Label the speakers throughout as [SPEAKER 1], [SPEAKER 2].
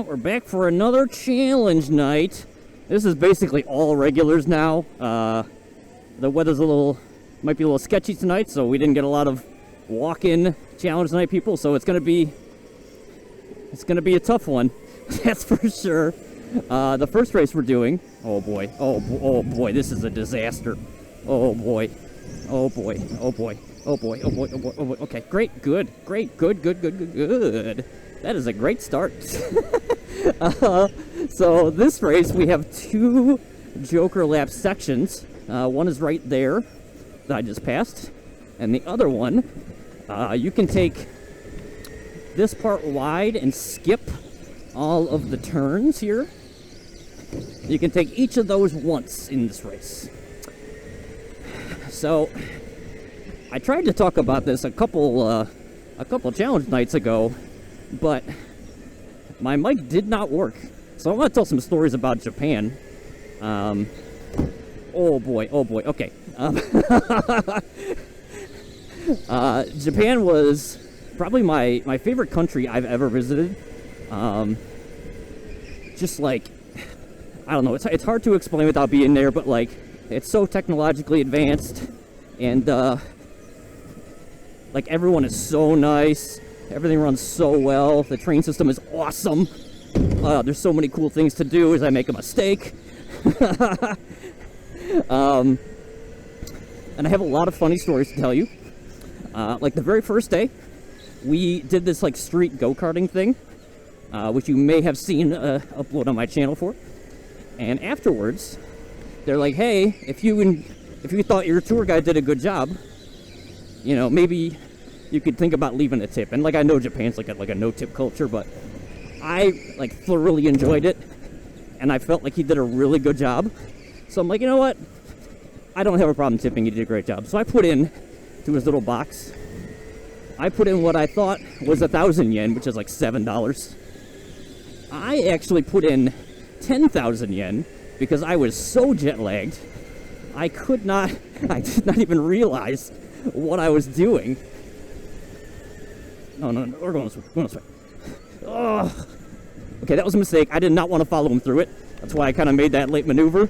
[SPEAKER 1] we're back for another challenge night. This is basically all regulars now. The weather's might be a little sketchy tonight, so we didn't get a lot of walk-in challenge night people, so it's gonna be a tough one. That's for sure. The first race we're doing, oh boy, oh boy, this is a disaster. Oh boy, oh boy, oh boy, oh boy, oh boy, oh boy, oh boy. Okay, great, good. That is a great start. So this race, we have two Joker lap sections. One is right there that I just passed, and the other one, you can take this part wide and skip all of the turns here. You can take each of those once in this race. So I tried to talk about this a couple challenge nights ago, but my mic did not work. So I want to tell some stories about Japan. Oh boy, okay. Japan was probably my favorite country I've ever visited. Just like, I don't know, it's hard to explain without being there, but like, it's so technologically advanced, and like, everyone is so nice, everything runs so well, the train system is awesome. There's so many cool things to do as I make a mistake. And I have a lot of funny stories to tell you. Like the very first day, we did this like street go-karting thing, which you may have seen upload on my channel for. And afterwards, they're like, hey, if you thought your tour guide did a good job, you know, maybe you could think about leaving a tip. And like, I know Japan's like a no-tip culture, but I like thoroughly enjoyed it, and I felt like he did a really good job. So I'm like, you know what? I don't have a problem tipping. He did a great job. So I put in to his little box, I put in what I thought was 1,000 yen, which is like $7. I actually put in 10,000 yen because I was so jet lagged. I did not even realize what I was doing. No, we're going this way. Oh, okay, that was a mistake. I did not want to follow him through it. That's why I kind of made that late maneuver.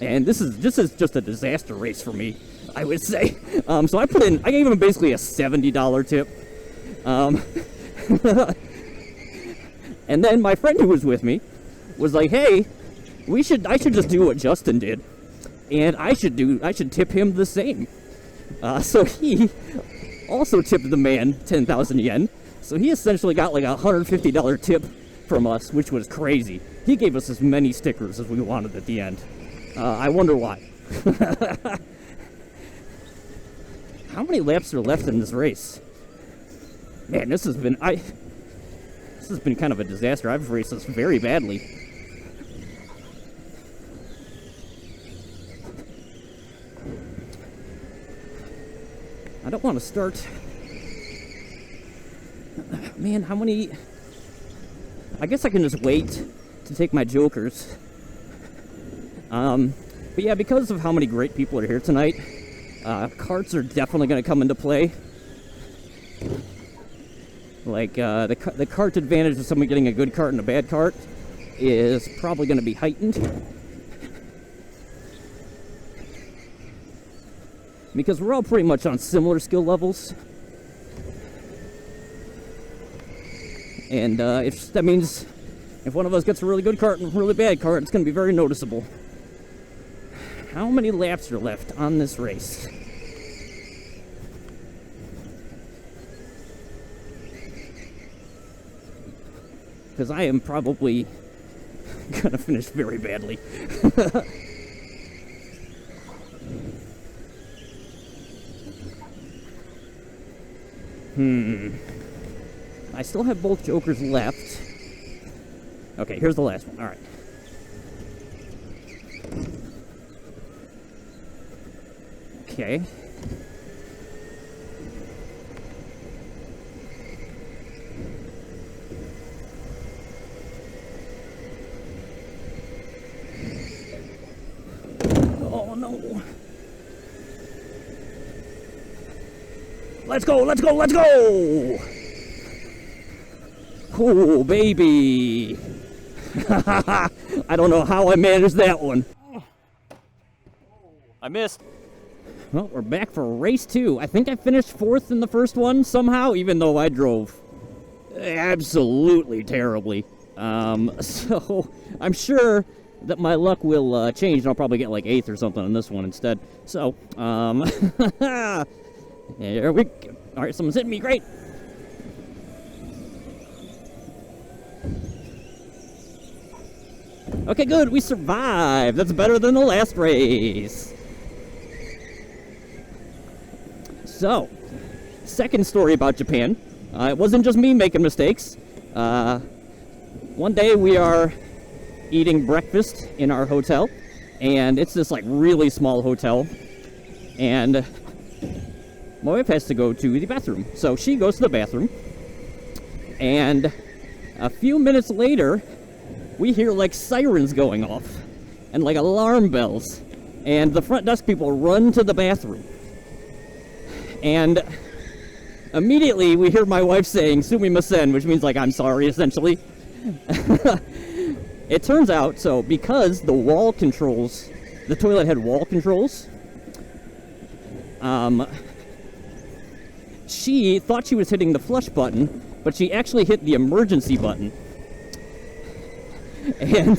[SPEAKER 1] And this is just a disaster race for me, I would say. So I gave him basically a $70 tip. And then my friend who was with me was like, hey, I should just do what Justin did, and I should tip him the same. So he also tipped the man 10,000 yen. So he essentially got like a $150 tip from us, which was crazy. He gave us as many stickers as we wanted at the end. I wonder why. How many laps are left in this race? Man, this has been kind of a disaster. I've raced this very badly. I don't want to start. Man, how many? I guess I can just wait to take my jokers. But yeah, because of how many great people are here tonight, carts are definitely going to come into play. Like, the cart advantage of someone getting a good cart and a bad cart is probably going to be heightened. Because we're all pretty much on similar skill levels. And that means if one of us gets a really good cart and a really bad cart, it's going to be very noticeable. How many laps are left on this race? Because I am probably going to finish very badly. I still have both jokers left. Okay, here's the last one. All right. Okay. Oh no. Let's go! Oh, baby. I don't know how I managed that one. I missed. Well, we're back for race 2. I think I finished 4th in the first one somehow, even though I drove absolutely terribly. So I'm sure that my luck will change, and I'll probably get like 8th or something on this one instead. So, there we go. All right, someone's hitting me. Great. Okay, good. We survived. That's better than the last race. So, second story about Japan. It wasn't just me making mistakes. One day we are eating breakfast in our hotel, and it's this like really small hotel, and my wife has to go to the bathroom. So she goes to the bathroom, and a few minutes later, we hear like sirens going off and like alarm bells, and the front desk people run to the bathroom. And immediately we hear my wife saying "sumimasen," which means like "I'm sorry," essentially. It turns out, so because the wall controls, the toilet had wall controls, she thought she was hitting the flush button, but she actually hit the emergency button. And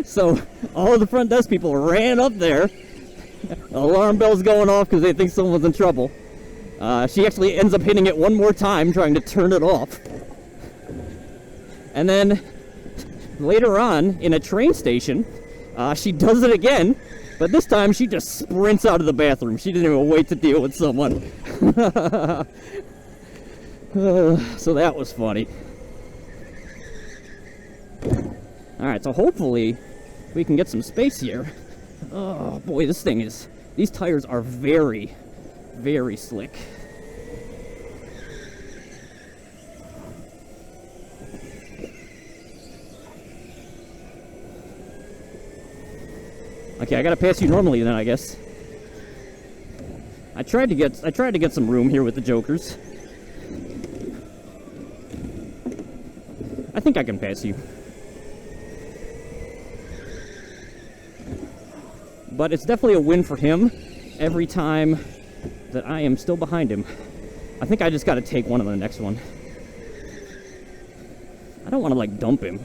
[SPEAKER 1] so all of the front desk people ran up there. Alarm bells going off because they think someone's in trouble. She actually ends up hitting it one more time, trying to turn it off. And then later on, in a train station, she does it again, but this time she just sprints out of the bathroom. She didn't even wait to deal with someone. So that was funny. Alright, so hopefully we can get some space here. Oh boy, these tires are very, very slick. Okay, I gotta pass you normally then, I guess. I tried to get some room here with the jokers. I think I can pass you. But it's definitely a win for him every time that I am still behind him. I think I just gotta take one on the next one. I don't want to like dump him.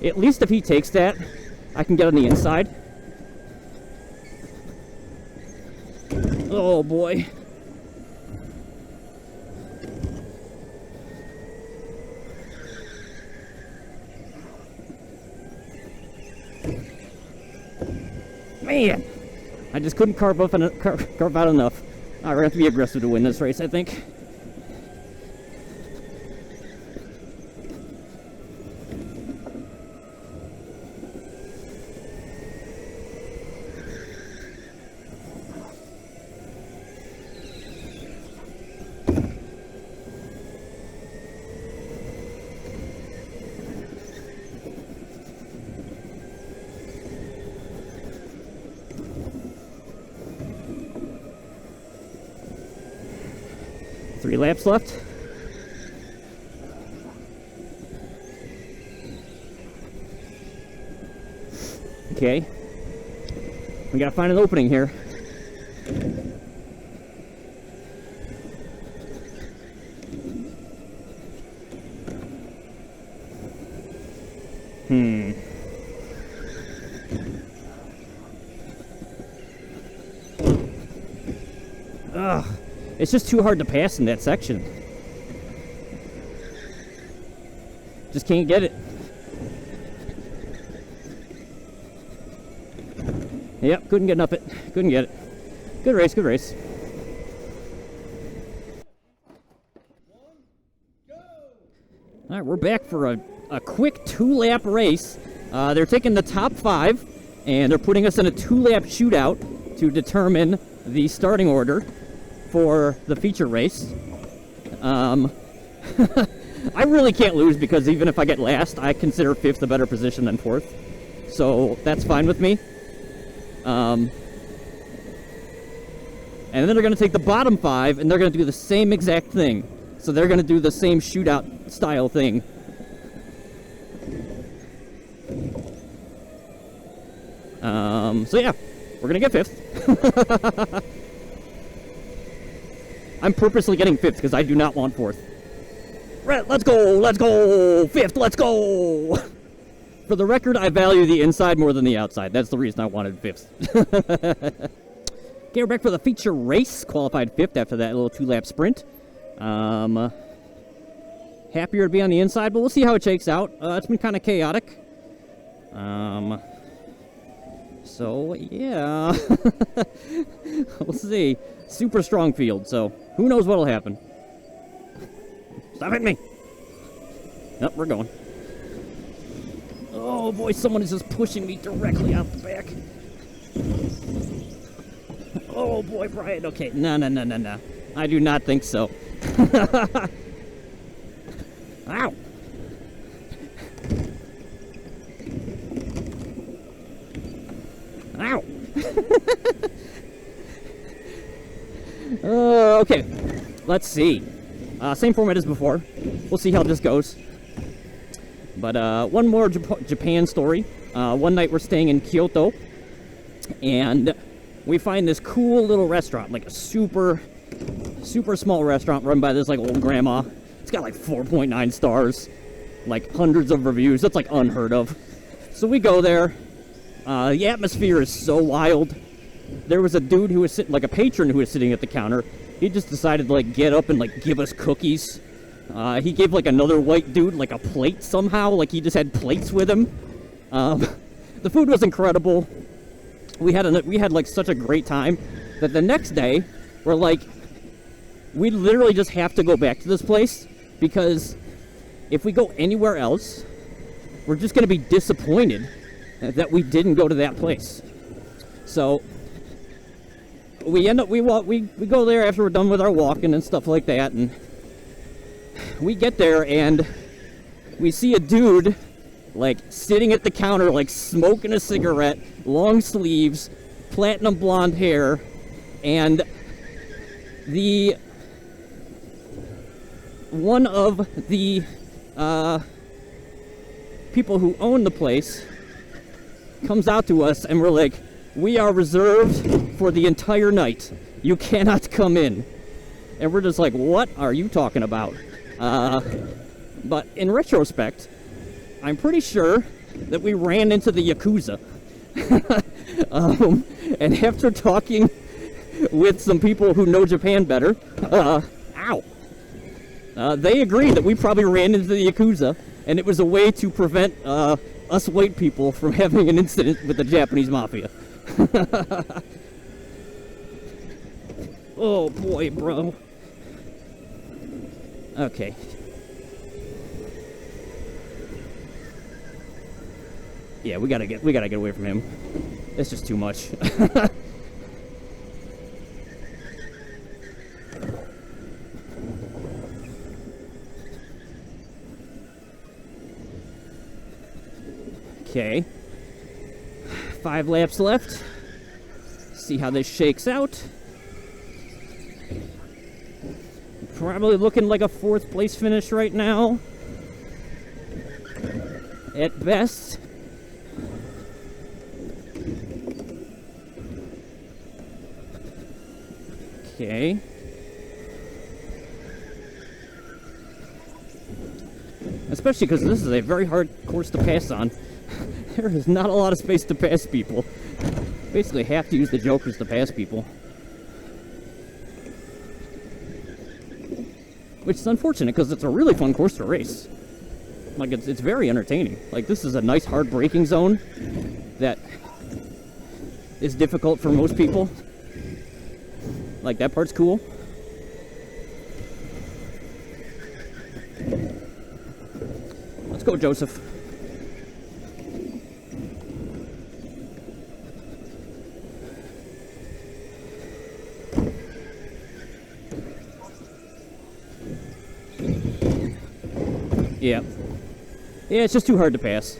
[SPEAKER 1] At least if he takes that, I can get on the inside. Oh boy. Man, I just couldn't carve out enough. All right, we're gonna have to be aggressive to win this race, I think. Three laps left. Okay. We gotta find an opening here. Ugh. It's just too hard to pass in that section. Just can't get it. Yep, couldn't get up it. Couldn't get it. Good race, good race. Alright, we're back for a quick 2-lap race. They're taking the top 5, and they're putting us in a 2-lap shootout to determine the starting order for the feature race. I really can't lose because even if I get last, I consider 5th a better position than 4th. So that's fine with me. And then they're going to take the bottom 5 and they're going to do the same exact thing. So they're going to do the same shootout style thing. So yeah, we're going to get 5th. I'm purposely getting 5th because I do not want 4th. Right, let's go! 5th, let's go! For the record, I value the inside more than the outside. That's the reason I wanted 5th. Okay, we're back for the feature race. Qualified 5th after that little 2-lap sprint. Happier to be on the inside, but we'll see how it shakes out. It's been kind of chaotic. So, yeah. We'll see. Super strong field, so who knows what'll happen. Stop hitting me! Nope, we're going. Oh boy, someone is just pushing me directly out the back. Oh boy, Brian. Okay, no. I do not think so. Ow! Ow! Okay, let's see. Same format as before. We'll see how this goes. But one more Japan story. One night we're staying in Kyoto, and we find this cool little restaurant, like a super small restaurant run by this like old grandma. It's got like 4.9 stars, like hundreds of reviews. That's like unheard of. So we go there. The atmosphere is so wild. There was a dude who was sitting, like a patron who was sitting at the counter. He just decided to like get up and like give us cookies. He gave like another white dude like a plate somehow, like he just had plates with him. The food was incredible. We had like such a great time that the next day we're like, we literally just have to go back to this place because if we go anywhere else, we're just gonna be disappointed that we didn't go to that place. So we go there after we're done with our walking and stuff like that, and we get there and we see a dude like sitting at the counter like smoking a cigarette, long sleeves, platinum blonde hair, and the one of the people who own the place comes out to us and we're like, we are reserved for the entire night. You cannot come in. And we're just like, what are you talking about? But in retrospect, I'm pretty sure that we ran into the Yakuza. And after talking with some people who know Japan better, they agreed that we probably ran into the Yakuza, and it was a way to prevent us white people from having an incident with the Japanese mafia. Oh boy, bro. Okay. Yeah, we gotta get away from him. It's just too much. Okay. 5 laps left. See how this shakes out. Probably looking like a 4th place finish right now. At best. Okay. Especially because this is a very hard course to pass on. There is not a lot of space to pass people. Basically have to use the jokers to pass people. Which is unfortunate because it's a really fun course to race. Like, it's very entertaining. Like, this is a nice hard braking zone that is difficult for most people. Like, that part's cool. Let's go, Joseph. Yeah. Yeah, it's just too hard to pass.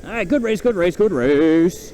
[SPEAKER 1] Alright, good race, good race, good race.